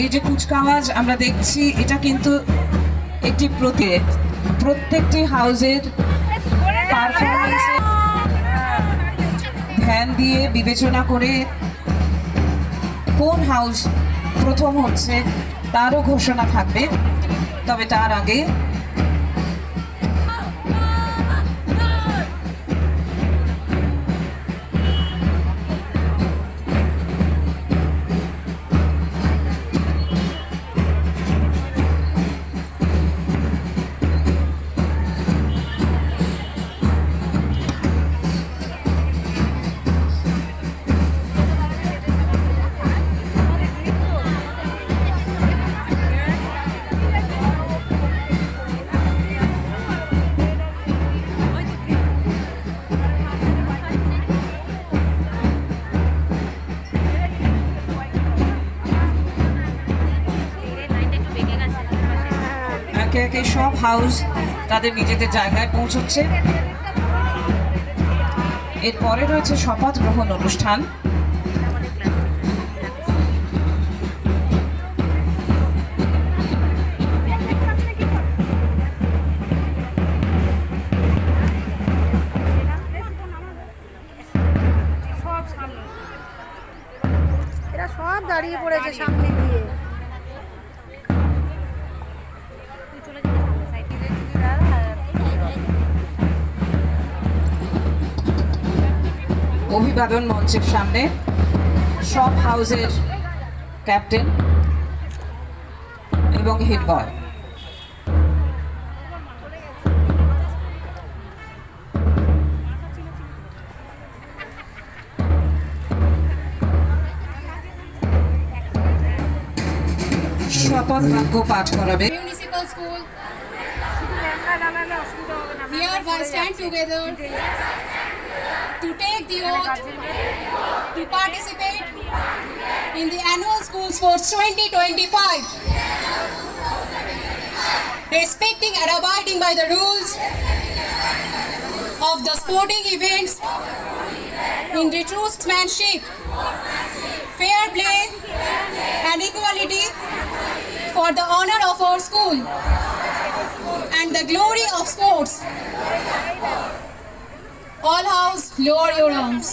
এই যে কুচকাওয়াজ আমরা দেখছি, এটা কিন্তু একটি প্রত্যেকটি হাউসের পারফরমেন্সে ধ্যান দিয়ে বিবেচনা করে কোন হাউস প্রথম হচ্ছে তারও ঘোষণা থাকবে। তবে তার আগে একে একে সব হাউস তাদের নিজেদের জায়গায় পৌঁছচ্ছে। এরপরে রয়েছে শপথ গ্রহণ অনুষ্ঠান। এরা সব দাঁড়িয়ে পড়েছে সামনে দিয়ে। অভিবাদন মঞ্চের সামনে সব হাউসের ক্যাপ্টেন এবং হেড বয়। শপথ বাক্য পাঠ করাবে। Municipal School. Here we stand together to take the oath to participate in the annual School Sports 2025, respecting and abiding by the rules of the sporting events in the true sportsmanship, fair play and equality for the honor of our school and the glory of sports. All house, lower your arms.